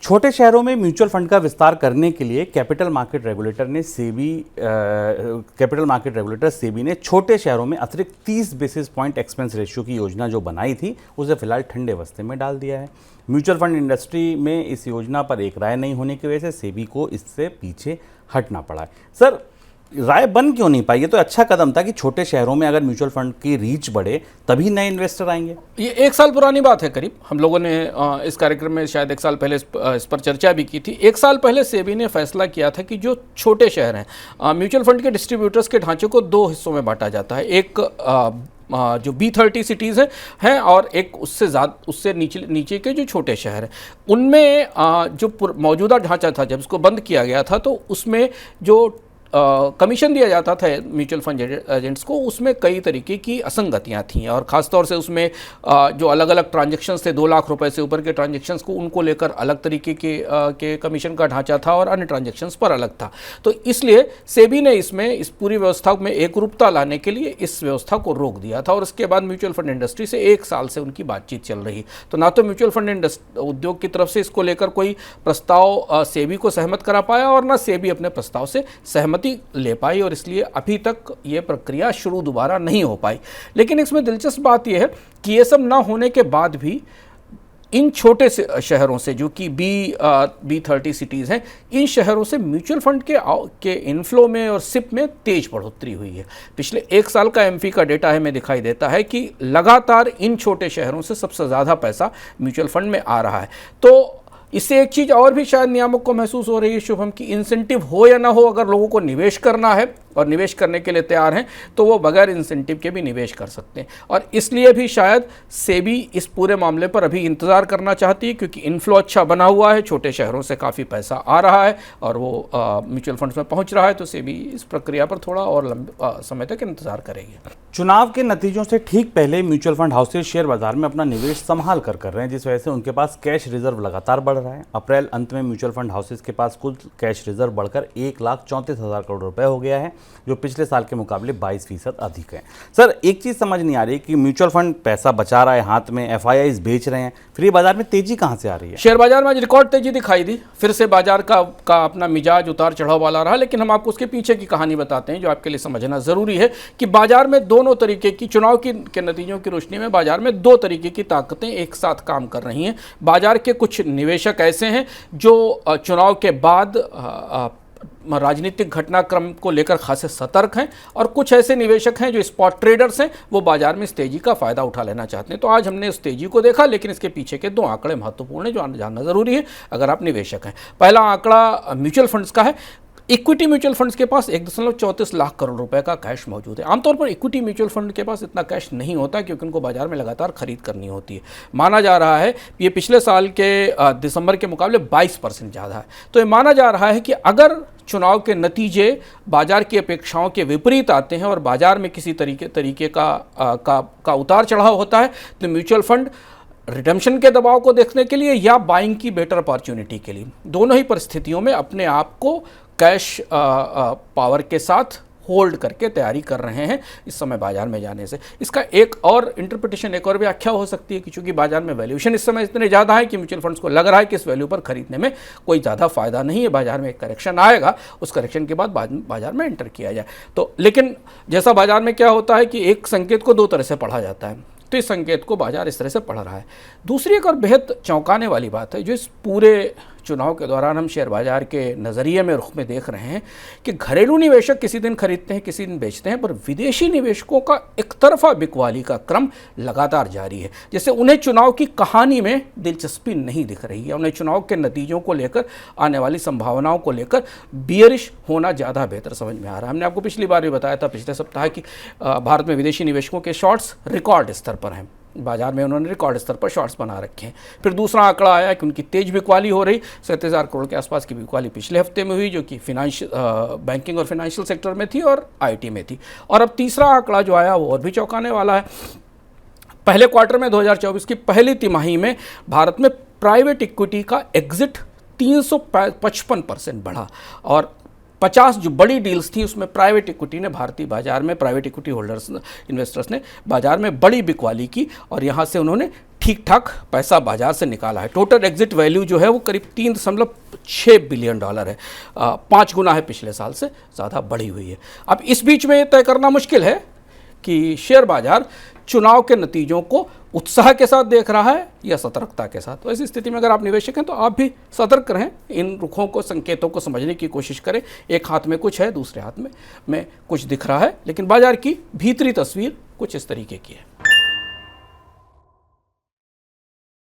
छोटे शहरों में म्यूचुअल फंड का विस्तार करने के लिए कैपिटल मार्केट रेगुलेटर सेबी ने छोटे शहरों में अतिरिक्त 30 बेसिस पॉइंट एक्सपेंस रेशियो की योजना जो बनाई थी उसे फिलहाल ठंडे बस्ते में डाल दिया है। म्यूचुअल फंड इंडस्ट्री में इस योजना पर एक राय नहीं होने की वजह से सेबी को इससे पीछे हटना पड़ा है। सर, राय बन क्यों नहीं पाई? ये तो अच्छा कदम था कि छोटे शहरों में अगर म्यूचुअल फंड की रीच बढ़े तभी नए इन्वेस्टर आएंगे। ये 1 साल पुरानी बात है करीब। हम लोगों ने इस कार्यक्रम में शायद 1 साल पहले इस पर चर्चा भी की थी। 1 साल पहले सेबी ने फैसला किया था कि जो छोटे शहर हैं, म्यूचुअल फंड के डिस्ट्रीब्यूटर्स के ढांचे को 2 हिस्सों में बांटा जाता है। एक जो B30 सिटीज़ हैं और एक उससे नीचे के जो छोटे शहर हैं, उनमें जो मौजूदा ढांचा था जब इसको बंद किया गया था तो उसमें जो कमीशन दिया जाता था म्यूचुअल फंड एजेंट्स को, उसमें कई तरीके की असंगतियां थीं और ख़ासतौर से उसमें जो अलग अलग ट्रांजैक्शंस थे, 2 लाख रुपए से ऊपर के ट्रांजैक्शंस को उनको लेकर अलग तरीके के कमीशन का ढांचा था और अन्य ट्रांजैक्शंस पर अलग था। तो इसलिए सेबी ने इस पूरी व्यवस्था में एकरूपता लाने के लिए इस व्यवस्था को रोक दिया था और उसके बाद म्यूचुअल फंड इंडस्ट्री से 1 साल से उनकी बातचीत चल रही। तो ना तो म्यूचुअल फंड उद्योग की तरफ से इसको लेकर कोई प्रस्ताव सेबी को सहमत करा पाया और ना सेबी अपने प्रस्ताव से सहमत ले पाई और इसलिए अभी तक ये प्रक्रिया शुरू दोबारा नहीं हो पाई। लेकिन इसमें दिलचस्प बात यह है कि ये सब ना होने के बाद भी इन छोटे से शहरों से जो कि B30 सिटीज़ हैं, इन शहरों से म्यूचुअल फंड के इनफ्लो में और सिप में तेज बढ़ोतरी हुई है। पिछले 1 साल का एमफी का डेटा हमें दिखाई देता है कि लगातार इन छोटे शहरों से सबसे ज़्यादा पैसा म्यूचुअल फंड में आ रहा है। तो इससे एक चीज़ और भी शायद नियामक को महसूस हो रही है शुभम, की इंसेंटिव हो या ना हो, अगर लोगों को निवेश करना है और निवेश करने के लिए तैयार हैं तो वो बगैर इंसेंटिव के भी निवेश कर सकते हैं। और इसलिए भी शायद सेबी इस पूरे मामले पर अभी इंतज़ार करना चाहती है क्योंकि इनफ्लो अच्छा बना हुआ है, छोटे शहरों से काफ़ी पैसा आ रहा है और वो म्यूचुअल फंड्स में पहुंच रहा है। तो सेबी इस प्रक्रिया पर थोड़ा और लंबे समय तक इंतजार करेगी। चुनाव के नतीजों से ठीक पहले म्यूचुअल फंड हाउसेज शेयर बाजार में अपना निवेश संभाल कर रहे हैं, जिस वजह से उनके पास कैश रिजर्व लगातार बढ़ रहा है। अप्रैल अंत में म्यूचुअल फंड हाउसेज के पास कुल कैश रिजर्व बढ़कर 1,34,000 करोड़ रुपए हो गया है, जो पिछले साल के मुकाबले 22% अधिक है। सर, एक चीज समझ नहीं आ रही कि म्यूचुअल फंड पैसा बचा रहा है हाथ में, FIIs बेच रहे हैं, फिर ये बाजार में तेजी कहां से आ रही है? शेयर बाजार में आज रिकॉर्ड तेजी दिखाई दी। फिर से बाजार का अपना मिजाज उतार चढ़ाव वाला रहा। लेकिन हम आपको उसके पीछे की कहानी बताते हैं जो आपके लिए समझना जरूरी है कि बाजार में दोनों तरीके की चुनाव के नतीजों की रोशनी में बाजार में 2 तरीके की ताकतें एक साथ काम कर रही हैं। बाजार के कुछ निवेशक ऐसे हैं जो चुनाव के बाद राजनीतिक घटनाक्रम को लेकर खासे सतर्क हैं और कुछ ऐसे निवेशक हैं जो स्पॉट ट्रेडर्स हैं, वो बाजार में इस तेजी का फायदा उठा लेना चाहते हैं। तो आज हमने इस तेजी को देखा, लेकिन इसके पीछे के 2 आंकड़े महत्वपूर्ण हैं जो जानना जरूरी है अगर आप निवेशक हैं। पहला आंकड़ा म्यूचुअल फंड्स का है। इक्विटी म्यूचुअल फंड्स के पास 1.34 लाख करोड़ रुपए का कैश मौजूद है। आमतौर पर इक्विटी म्यूचुअल फंड के पास इतना कैश नहीं होता क्योंकि उनको बाजार में लगातार खरीद करनी होती है। माना जा रहा है ये पिछले साल के दिसंबर के मुकाबले 22% ज़्यादा है। तो ये माना जा रहा है कि अगर चुनाव के नतीजे बाजार की अपेक्षाओं के विपरीत आते हैं और बाजार में किसी तरीके का उतार चढ़ाव होता है तो म्यूचुअल फंड रिडम्पशन के दबाव को देखने के लिए या बाइंग की बेटर अपॉर्चुनिटी के लिए, दोनों ही परिस्थितियों में अपने आप को कैश पावर के साथ होल्ड करके तैयारी कर रहे हैं इस समय बाजार में जाने से। इसका एक और इंटरप्रिटेशन, एक और व्याख्या हो सकती है कि चूंकि बाजार में वैल्यूएशन इस समय इतने ज़्यादा है कि म्यूचुअल फंड्स को लग रहा है कि इस वैल्यू पर खरीदने में कोई ज़्यादा फायदा नहीं है, बाजार में एक करेक्शन आएगा, उस करेक्शन के बाद बाजार में एंटर किया जाए। तो लेकिन जैसा बाजार में क्या होता है कि एक संकेत को 2 तरह से पढ़ा जाता है, तो इस संकेत को बाजार इस तरह से पढ़ रहा है। दूसरी एक और बेहद चौंकाने वाली बात है जो इस पूरे चुनाव के दौरान हम शेयर बाजार के नज़रिए में रुख में देख रहे हैं कि घरेलू निवेशक किसी दिन खरीदते हैं, किसी दिन बेचते हैं, पर विदेशी निवेशकों का एक तरफा बिकवाली का क्रम लगातार जारी है। जैसे उन्हें चुनाव की कहानी में दिलचस्पी नहीं दिख रही है, उन्हें चुनाव के नतीजों को लेकर, आने वाली संभावनाओं को लेकर बियरिश होना ज़्यादा बेहतर समझ में आ रहा है। हमने आपको पिछली बार भी बताया था पिछले सप्ताह कि भारत में विदेशी निवेशकों के शॉर्ट्स रिकॉर्ड स्तर पर हैं, बाजार में उन्होंने रिकॉर्ड स्तर पर शॉर्ट्स बना रखे हैं। फिर दूसरा आंकड़ा आया कि उनकी तेज बिकवाली हो रही, 37,000 करोड़ के आसपास की बिकवाली पिछले हफ्ते में हुई जो कि बैंकिंग और फाइनेंशियल सेक्टर में थी और IT में थी। और अब तीसरा आंकड़ा जो आया वो और भी चौंकाने वाला है। पहले क्वार्टर में 2024 की पहली तिमाही में भारत में प्राइवेट इक्विटी का एग्जिट 355% बढ़ा और 50 जो बड़ी डील्स थी उसमें प्राइवेट इक्विटी ने भारतीय बाजार में, प्राइवेट इक्विटी होल्डर्स इन्वेस्टर्स ने बाजार में बड़ी बिकवाली की और यहाँ से उन्होंने ठीक ठाक पैसा बाजार से निकाला है। टोटल एग्जिट वैल्यू जो है वो करीब 3.6 बिलियन डॉलर है, 5 गुना है, पिछले साल से ज़्यादा बढ़ी हुई है। अब इस बीच में ये तय करना मुश्किल है कि शेयर बाजार चुनाव के नतीजों को उत्साह के साथ देख रहा है या सतर्कता के साथ। तो ऐसी स्थिति में अगर आप निवेशक हैं तो आप भी सतर्क रहें, इन रुखों को, संकेतों को समझने की कोशिश करें। एक हाथ में कुछ है, दूसरे हाथ में कुछ दिख रहा है, लेकिन बाजार की भीतरी तस्वीर कुछ इस तरीके की है।